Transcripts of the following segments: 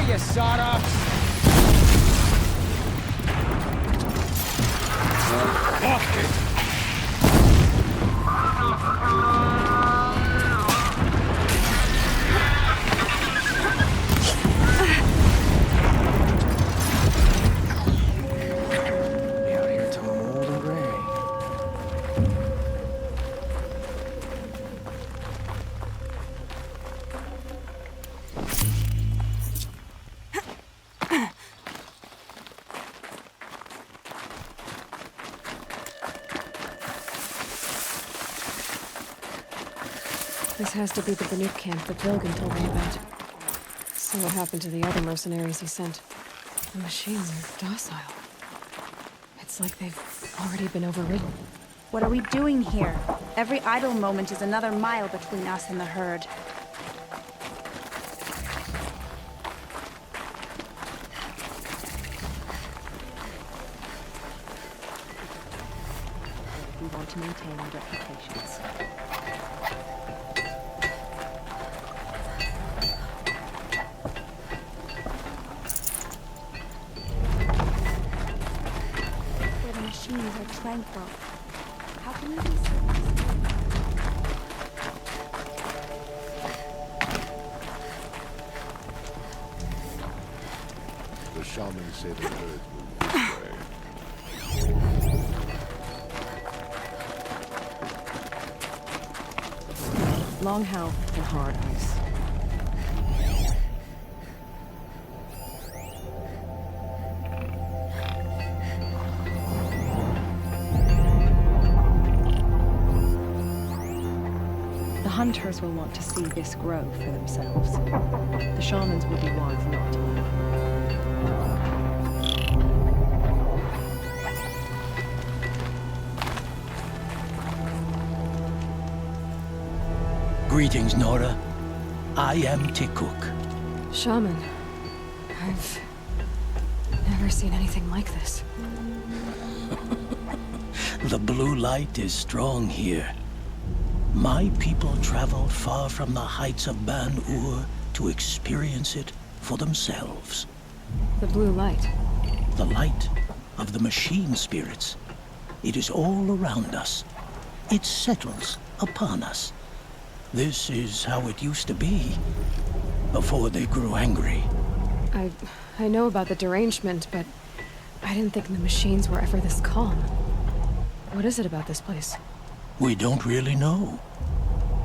you Sara! Fuck it! Be out here till I'm old and gray. This has to be the banuk camp that Vilgan told me about. So what happened to the other mercenaries he sent? The machines are docile. It's like they've already been overridden. What are we doing here? Every idle moment is another mile between us and the herd. We want to maintain our reputations. The machines are tranquil. How can we be certain? The shamans say the herd will this way. Long how and hard ice. The hunters will want to see this grow for themselves. The shamans will be wise not to let. Greetings, Nora. I am Tikuk. Shaman. I've never seen anything like this. The blue light is strong here. My people traveled far from the heights of Ban-Ur to experience it for themselves. The blue light. The light of the machine spirits. It is all around us. It settles upon us. This is how it used to be, before they grew angry. I know about the derangement, but I didn't think the machines were ever this calm. What is it about this place? We don't really know.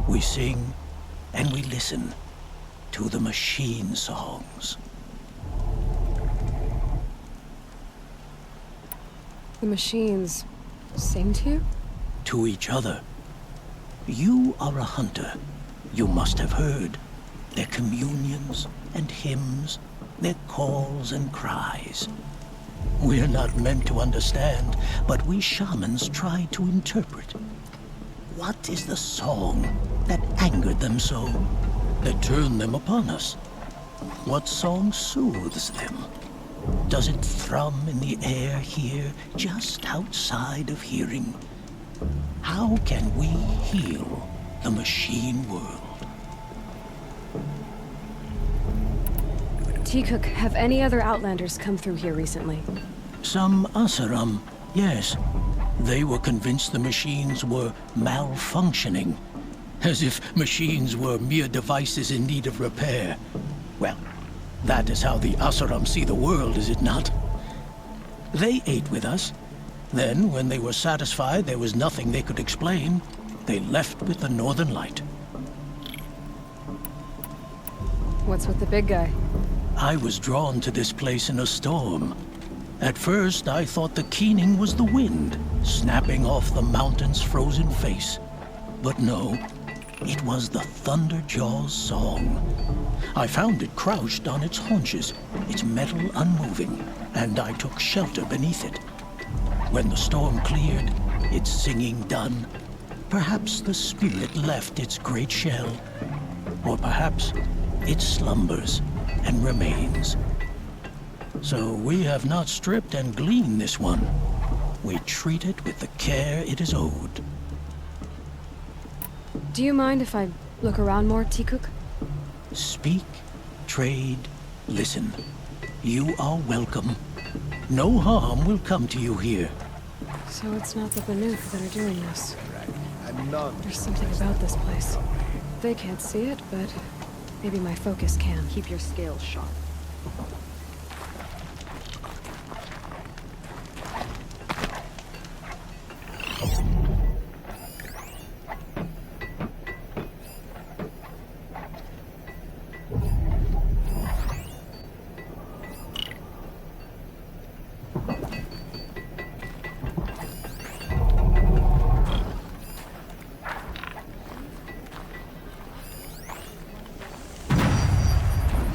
We sing and we listen to the machine songs. The machines sing to you? To each other. You are a hunter. You must have heard their communions and hymns, their calls and cries. We're not meant to understand, but we shamans try to interpret. What is the song that angered them so, that turned them upon us? What song soothes them? Does it thrum in the air here, just outside of hearing? How can we heal the machine world? Tikuk, have any other Outlanders come through here recently? Some Asaram, yes. They were convinced the machines were malfunctioning, as if machines were mere devices in need of repair. Well, that is how the Asaram see the world, is it not? They ate with us. Then, when they were satisfied there was nothing they could explain, they left with the Northern Light. What's with the big guy? I was drawn to this place in a storm. At first, I thought the keening was the wind, snapping off the mountain's frozen face. But no, it was the Thunderjaw's song. I found it crouched on its haunches, its metal unmoving, and I took shelter beneath it. When the storm cleared, its singing done, perhaps the spirit left its great shell, or perhaps it slumbers and remains. So we have not stripped and gleaned this one. We treat it with the care it is owed. Do you mind if I look around more, Tikuk? Speak, trade, Listen, you are welcome. No harm will come to you here. So it's not the banuk that are doing this. And none. There's something about this place. They can't see it, but maybe my focus can. Keep your scales sharp.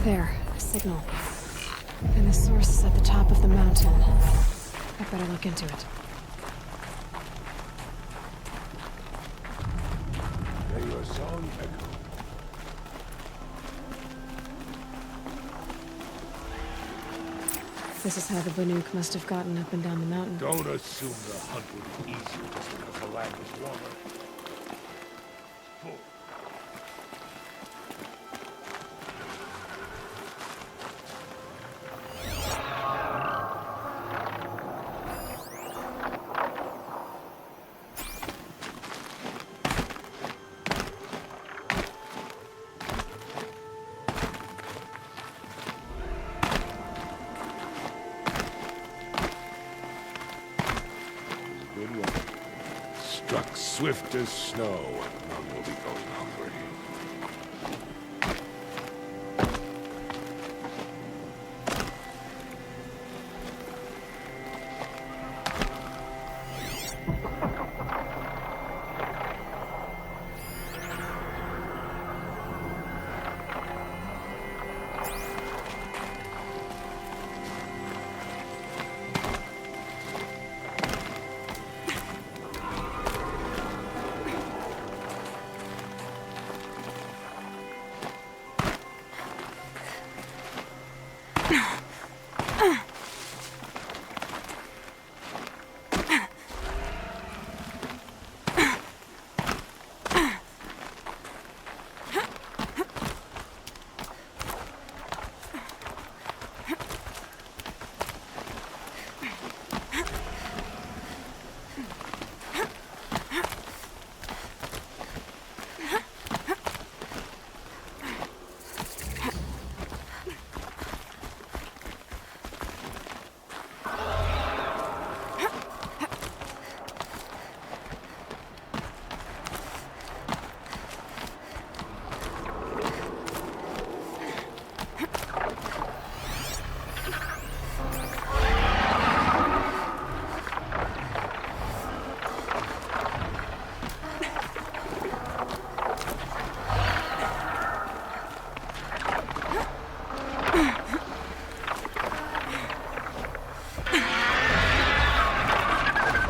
There, a signal. And the source is at the top of the mountain. I better look into it. May your song echo. This is how the banuk must have gotten up and down the mountain. Don't assume the hunt will be easier just because the land is warmer. Full. Good one. Struck swift as snow, none will be going hungry.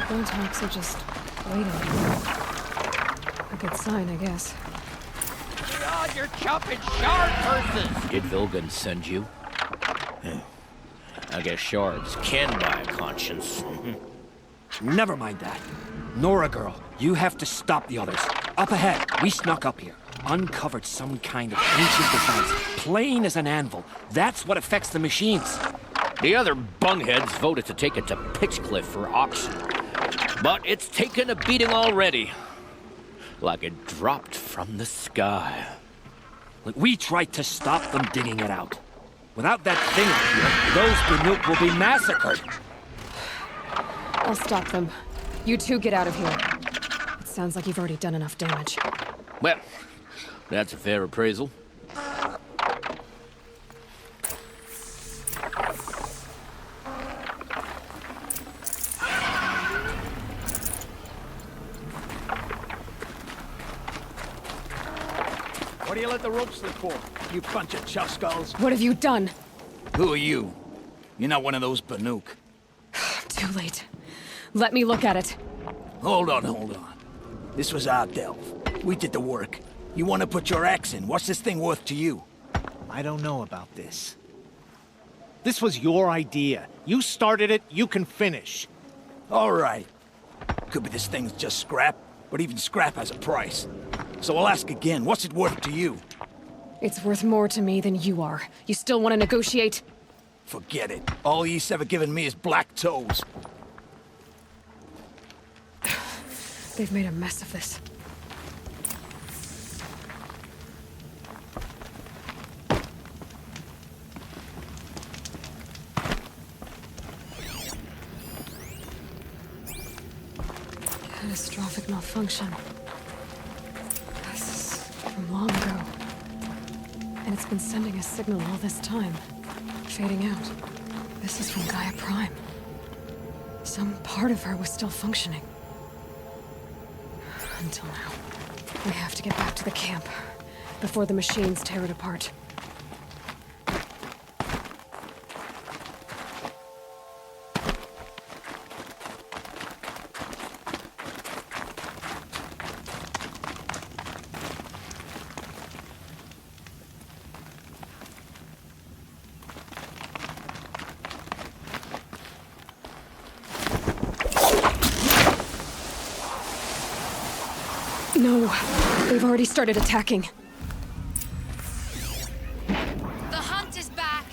Bantoks are just waiting. A good sign, I guess. God, you're chopping shard purses! Did Vilgan send you? I guess shards can buy a conscience. Never mind that. Nora girl, you have to stop the others. Up ahead, we snuck up here. Uncovered some kind of ancient device, plain as an anvil. That's what affects the machines. The other bungheads voted to take it to Pitchcliff for auction. But it's taken a beating already. Like it dropped from the sky. Look, we tried to stop them digging it out. Without that thing up here, those banuk will be massacred. I'll stop them. You two get out of here. It sounds like you've already done enough damage. Well, that's a fair appraisal. What do you let the rope slip for, you bunch of chuff skulls? What have you done? Who are you? You're not one of those banuk. Too late. Let me look at it. Hold on. This was our delve. We did the work. You want to put your axe in? What's this thing worth to you? I don't know about this. This was your idea. You started it, you can finish. All right. Could be this thing's just scrap, but even scrap has a price. So I'll ask again, what's it worth to you? It's worth more to me than you are. You still want to negotiate? Forget it. All he's ever given me is black toes. They've made a mess of this. Catastrophic malfunction. This is from long ago. And it's been sending a signal all this time. Fading out. This is from Gaia Prime. Some part of her was still functioning. Until now. We have to get back to the camp before the machines tear it apart. No, they've already started attacking. The hunt is back!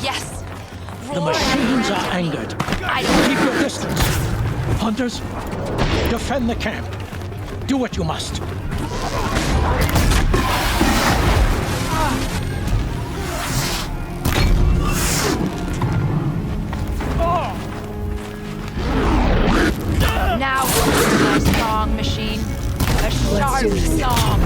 Yes! The machines are angered. Keep your distance. Hunters, defend the camp. Do what you must. Now listen to my song, machine. A sharp song.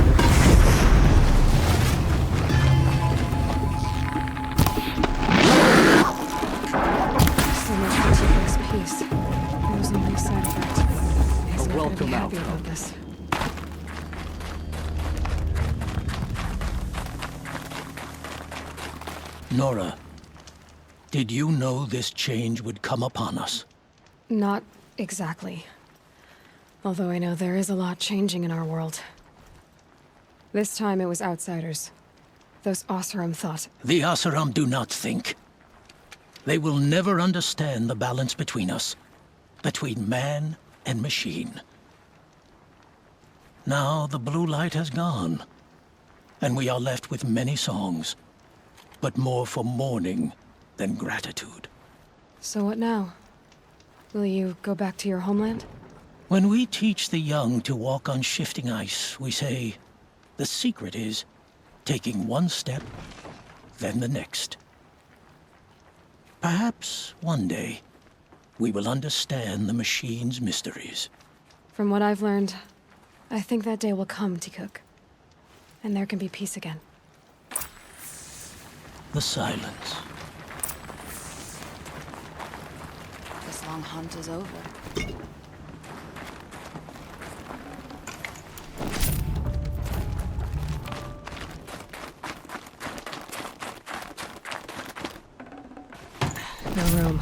So much for Tico's peace. There was only a side effect. He's not gonna be happy about this. Nora, did you know this change would come upon us? Not exactly. Although I know there is a lot changing in our world. This time it was outsiders. Those Oseram thought. The Oseram do not think. They will never understand the balance between us. Between man and machine. Now the blue light has gone. And we are left with many songs. But more for mourning than gratitude. So what now? Will you go back to your homeland? When we teach the young to walk on shifting ice, we say, the secret is taking one step, then the next. Perhaps one day, we will understand the machine's mysteries. From what I've learned, I think that day will come, Tikuk. And there can be peace again. The silence. This long hunt is over. No room.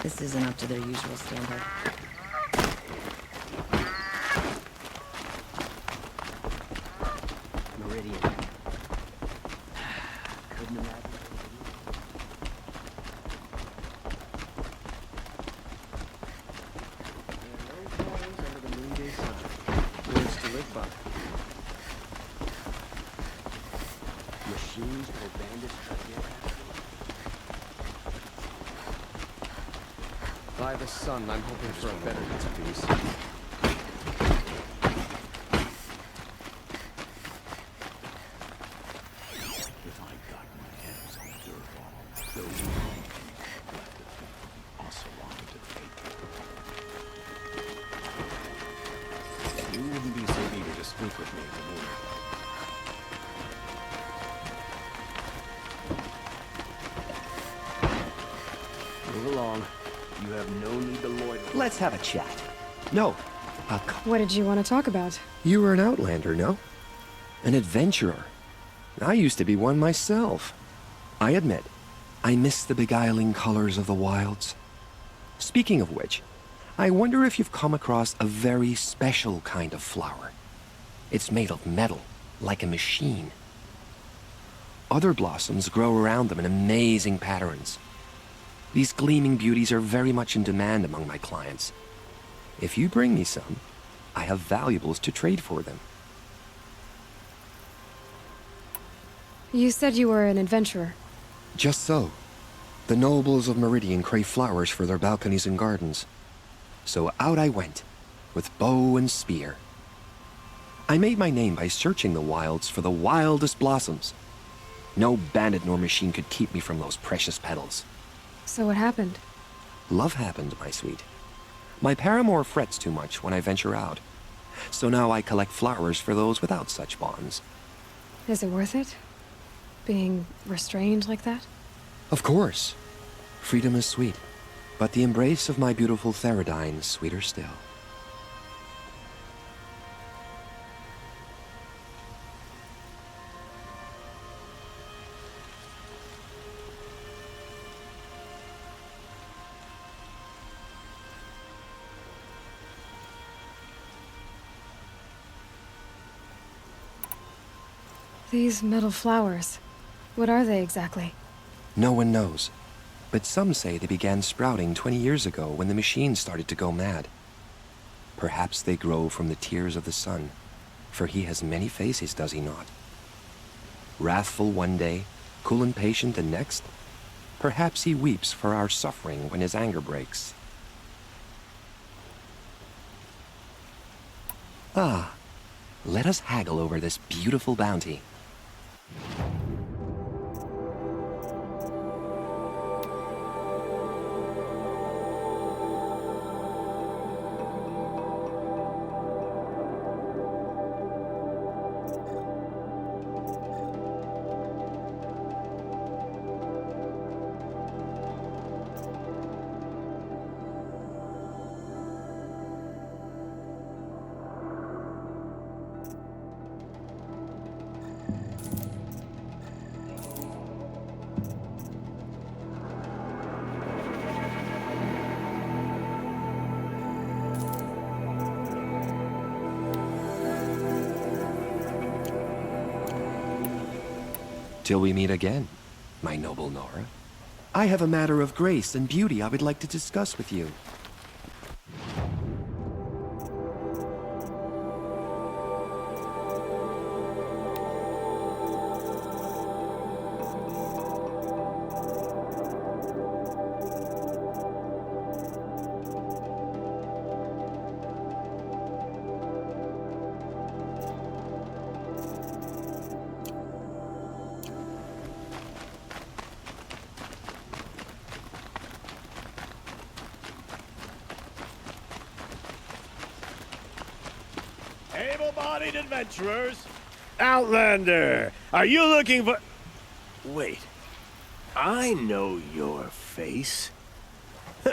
This isn't up to their usual standard. Meridian. Couldn't imagine. There are no boys under the noonday sun. Words to live by. Machines or bandits try to get at. By the sun, I'm hoping for a better peace. Also wanted to think. You wouldn't be so eager to speak with me, would you? Move along. You have no need to loiter. Let's have a chat. No. What did you want to talk about? You were an outlander, no? An adventurer. I used to be one myself. I admit, I miss the beguiling colors of the wilds. Speaking of which, I wonder if you've come across a very special kind of flower. It's made of metal, like a machine. Other blossoms grow around them in amazing patterns. These gleaming beauties are very much in demand among my clients. If you bring me some, I have valuables to trade for them. You said you were an adventurer. Just so. The nobles of Meridian crave flowers for their balconies and gardens. So out I went, with bow and spear. I made my name by searching the wilds for the wildest blossoms. No bandit nor machine could keep me from those precious petals. So what happened? Love happened, my sweet. My paramour frets too much when I venture out. So now I collect flowers for those without such bonds. Is it worth it? Being restrained like that? Of course. Freedom is sweet, but the embrace of my beautiful Theridine is sweeter still. These metal flowers, what are they exactly? No one knows, but some say they began sprouting 20 years ago when the machine started to go mad. Perhaps they grow from the tears of the sun, for he has many faces, does he not? Wrathful one day, cool and patient the next. Perhaps he weeps for our suffering when his anger breaks. Ah, let us haggle over this beautiful bounty. Till we meet again, my noble Nora. I have a matter of grace and beauty I would like to discuss with you. Able-bodied adventurers! Outlander! Are you looking for... Wait. I know your face.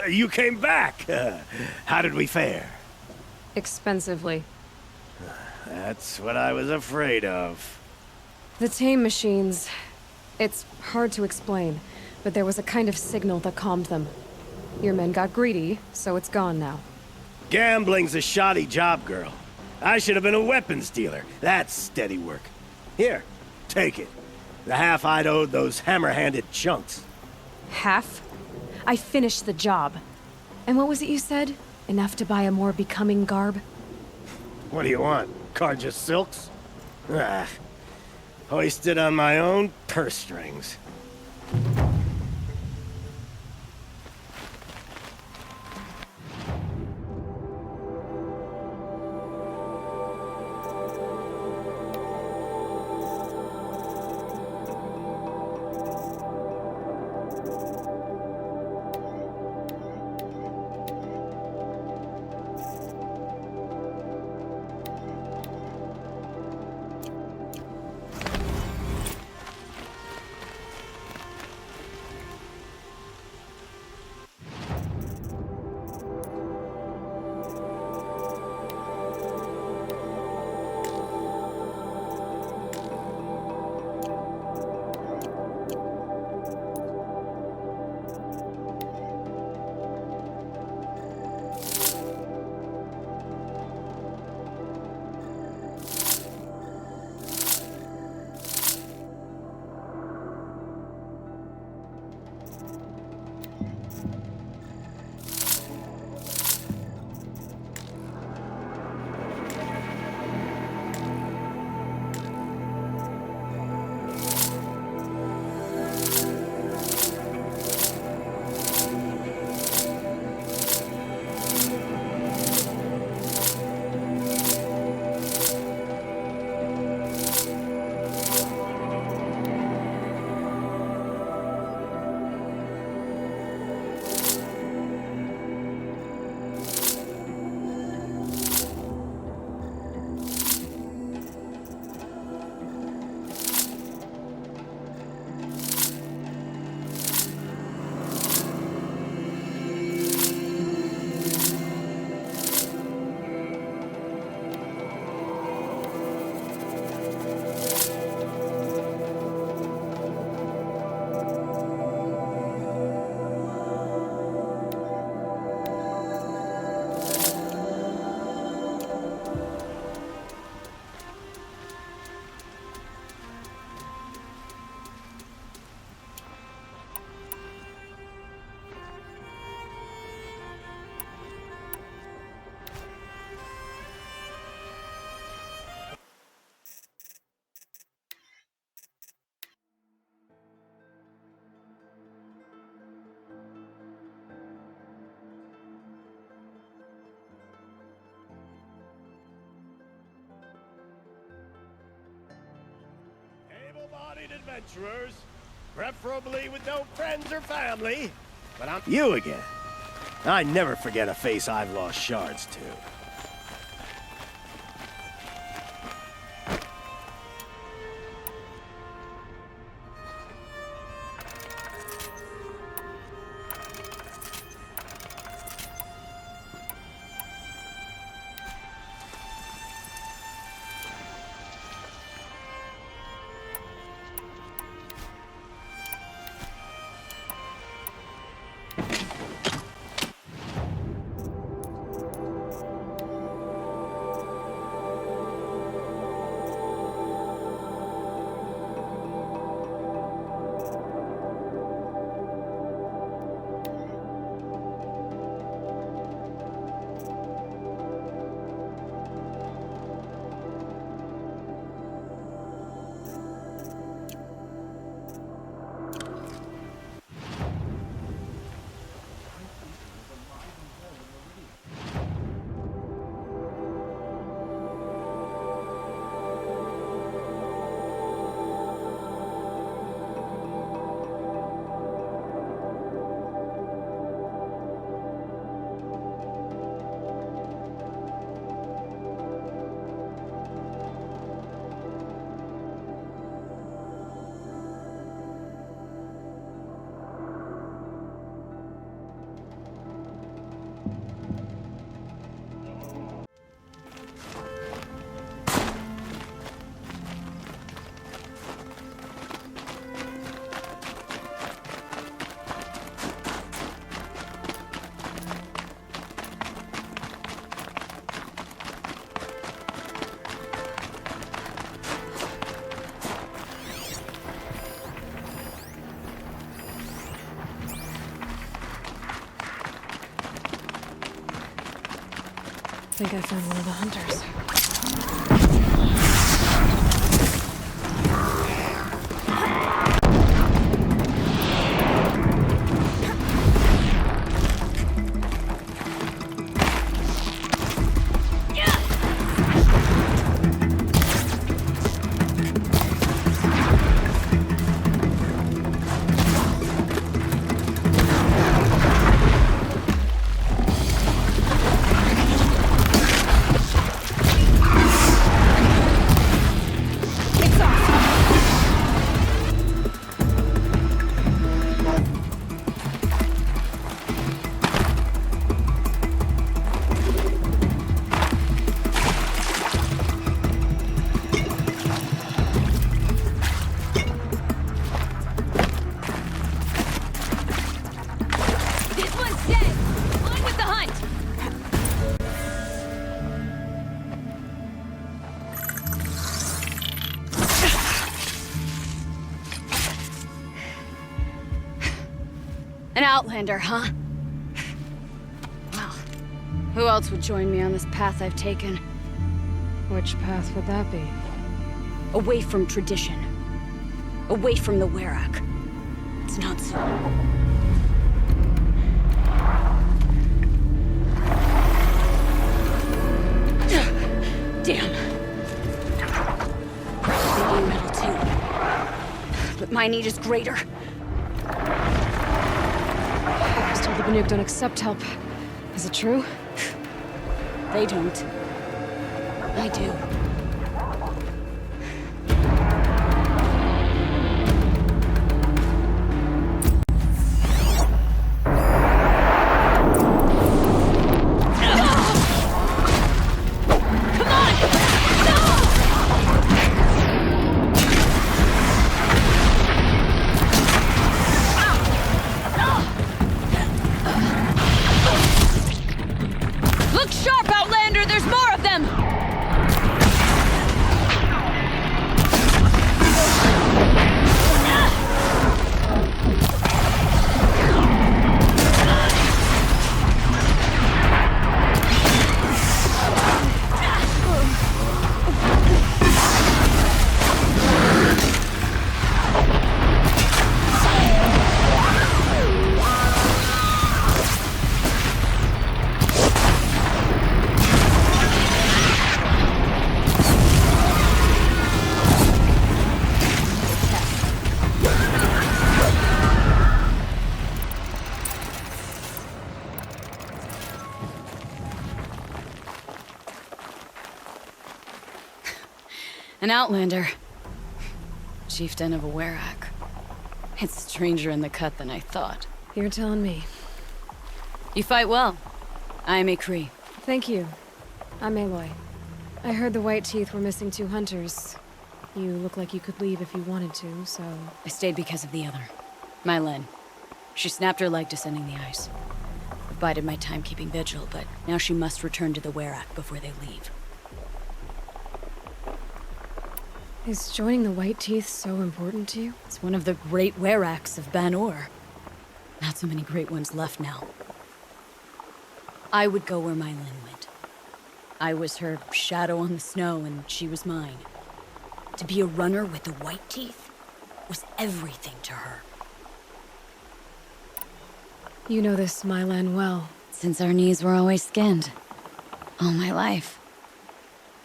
You came back! How did we fare? Expensively. That's what I was afraid of. The tame machines... It's hard to explain, but there was a kind of signal that calmed them. Your men got greedy, so it's gone now. Gambling's a shoddy job, girl. I should have been a weapons dealer. That's steady work. Here, take it. The half I'd owed those hammer-handed chunks. Half? I finished the job. And what was it you said? Enough to buy a more becoming garb? What do you want? Carja silks? Ah, hoisted on my own purse strings. Able-bodied adventurers, preferably with no friends or family. But I'm you again. I never forget a face I've lost shards to. I think I found one of the hunters. An outlander, huh? Well, who else would join me on this path I've taken? Which path would that be? Away from tradition. Away from the Werak. It's not so. Damn. They need metal too. But my need is greater. I was told the banuk don't accept help. Is it true? They don't. I do. Look sharp, Outlander! There's more of them! An outlander. Chieftain of a werak. It's stranger in the cut than I thought. You're telling me. You fight well. I am a Cree. Thank you. I'm Aloy. I heard the White Teeth were missing 2 hunters. You look like you could leave if you wanted to, so... I stayed because of the other. Mylen. She snapped her leg descending the ice. I bided my time keeping vigil, but now she must return to the werak before they leave. Is joining the White Teeth so important to you? It's one of the great weraks of Banur. Not so many great ones left now. I would go where Mylen went. I was her shadow on the snow, and she was mine. To be a runner with the White Teeth was everything to her. You know this Mylan well. Since our knees were always skinned. All my life.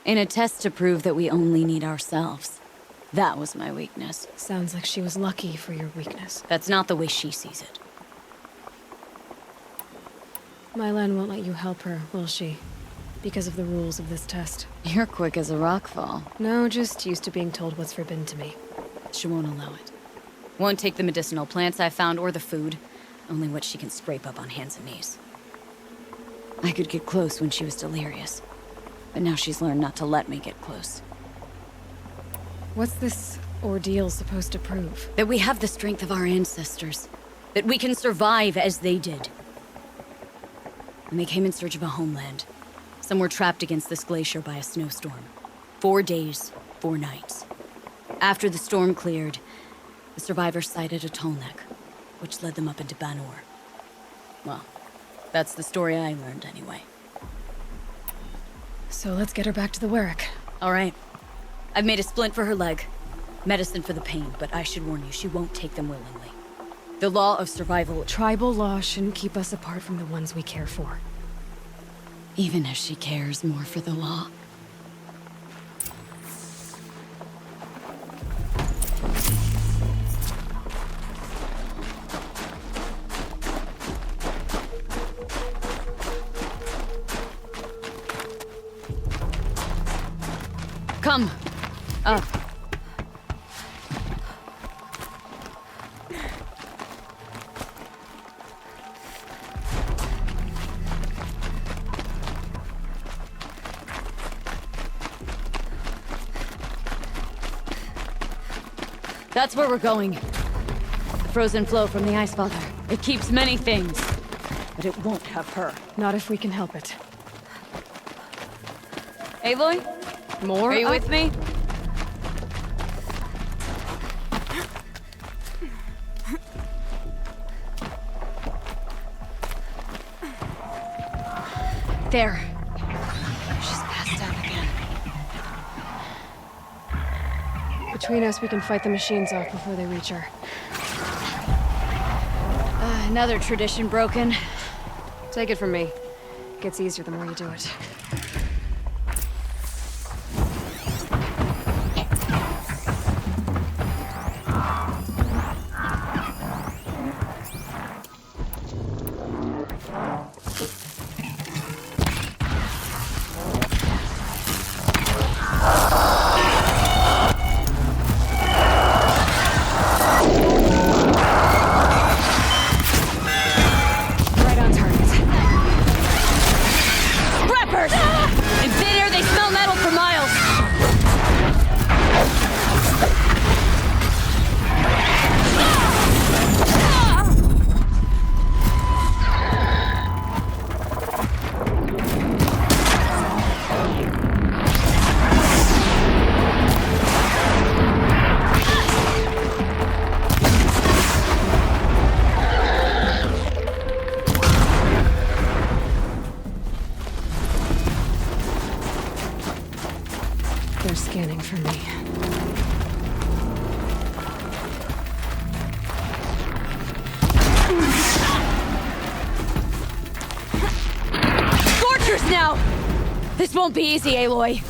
In a test to prove that we only need ourselves. That was my weakness. Sounds like she was lucky for your weakness. That's not the way she sees it. Mylan won't let you help her, will she? Because of the rules of this test. You're quick as a rockfall. No, just used to being told what's forbidden to me. She won't allow it. Won't take the medicinal plants I found or the food. Only what she can scrape up on hands and knees. I could get close when she was delirious. But now she's learned not to let me get close. What's this ordeal supposed to prove? That we have the strength of our ancestors. That we can survive as they did. When they came in search of a homeland, some were trapped against this glacier by a snowstorm. 4 days, 4 nights. After the storm cleared, the survivors sighted a Tolnek, which led them up into Banur. Well, that's the story I learned anyway. So let's get her back to the Werak. All right. I've made a splint for her leg. Medicine for the pain, but I should warn you, she won't take them willingly. The law of survival... Tribal law shouldn't keep us apart from the ones we care for. Even if she cares more for the law. Come. Up. That's where we're going. The frozen flow from the Ice Father. It keeps many things, but it won't have her. Not if we can help it. Aloy? More? Are you with me? There. She's passed out again. Between us, we can fight the machines off before they reach her. Another tradition broken. Take it from me. It gets easier the more you do it. They're scanning for me. Scorchers now! This won't be easy, Aloy.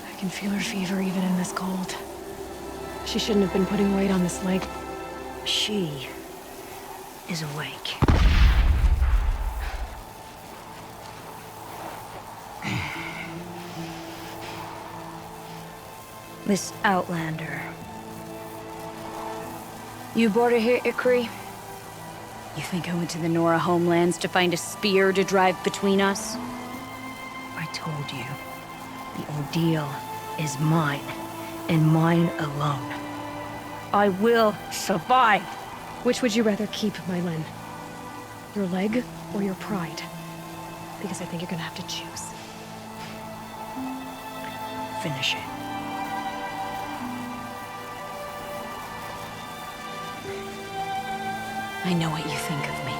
I can feel her fever even in this cold. She shouldn't have been putting weight on this leg. She is awake. Miss Outlander. You brought her here, Ikri? You think I went to the Nora homelands to find a spear to drive between us? I told you. The ordeal is mine, and mine alone. I will survive! Which would you rather keep, Mylen? Your leg or your pride? Because I think you're gonna have to choose. Finish it. I know what you think of me.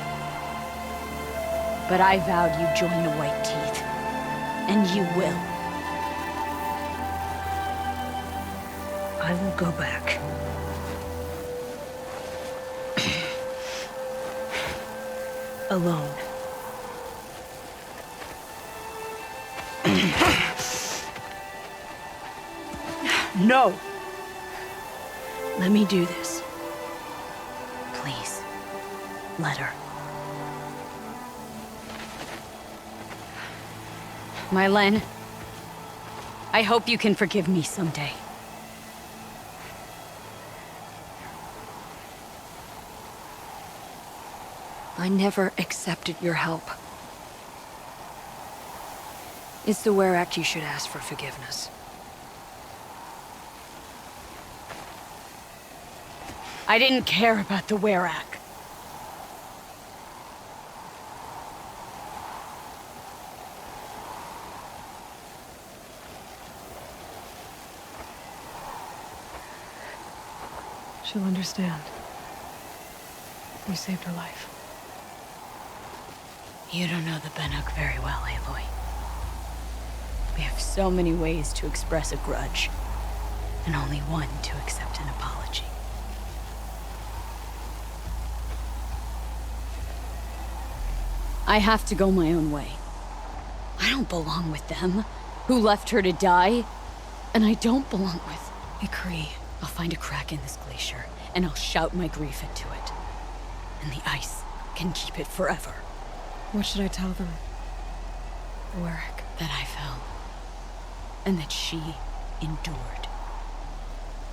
But I vowed you'd join the White Teeth. And you will. I will go back. Alone. No! Let me do this. Please, let her. Mylen, I hope you can forgive me someday. I never accepted your help. It's the Were Act you should ask for forgiveness. I didn't care about the Were Act. She'll understand. You saved her life. You don't know the banuk very well, Aloy. We have so many ways to express a grudge, and only one to accept an apology. I have to go my own way. I don't belong with them, who left her to die, and I don't belong with Ikri. I'll find a crack in this glacier, and I'll shout my grief into it. And the ice can keep it forever. What should I tell them? Warwick. That I fell. And that she endured.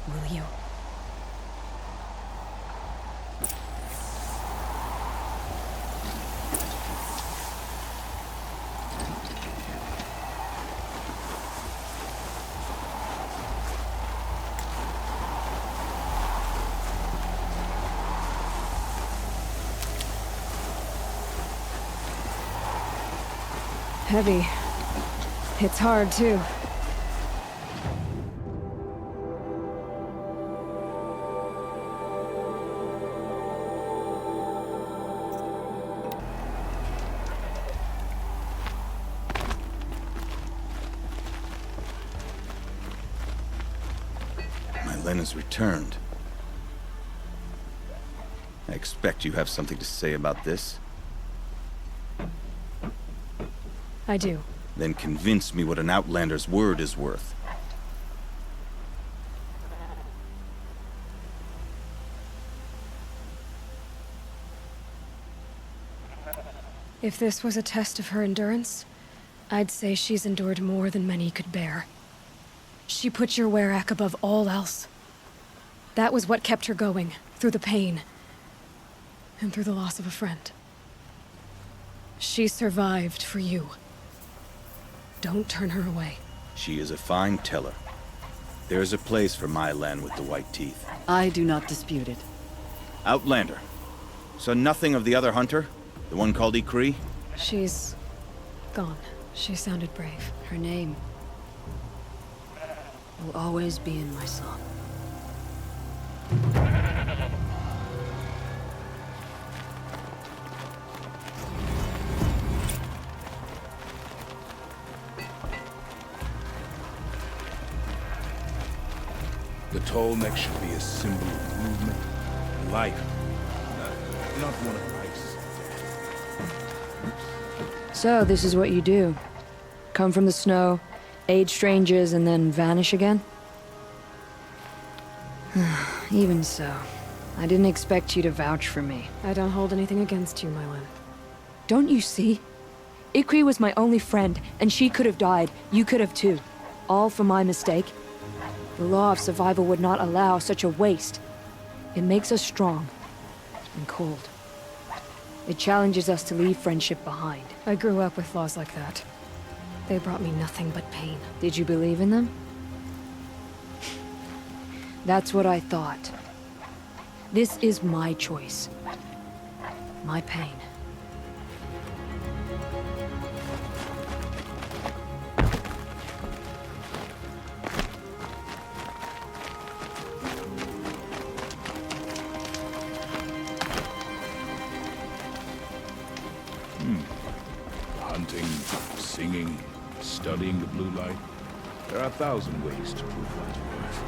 Will you? Heavy. It's hard, too. Mylen has returned. I expect you have something to say about this. I do. Then convince me what an Outlander's word is worth. If this was a test of her endurance, I'd say she's endured more than many could bear. She put your Werak above all else. That was what kept her going, through the pain, and through the loss of a friend. She survived for you. Don't turn her away. She is a fine teller. There is a place for Mylen with the white teeth. I do not dispute it. Outlander. So nothing of the other hunter? The one called Ikri? She's gone. She sounded brave. Her name. will always be in my song. The tall neck should be a symbol of movement, life, not one of ice. So, this is what you do. Come from the snow, aid strangers, and then vanish again? Even so, I didn't expect you to vouch for me. I don't hold anything against you, Mylin. Don't you see? Ikri was my only friend, and she could have died. You could have too. All for my mistake. The law of survival would not allow such a waste. It makes us strong and cold. It challenges us to leave friendship behind. I grew up with laws like that. They brought me nothing but pain. Did you believe in them? That's what I thought. This is my choice. My pain. Hunting, singing, studying the blue light. There are 1,000 ways to prove one's worth.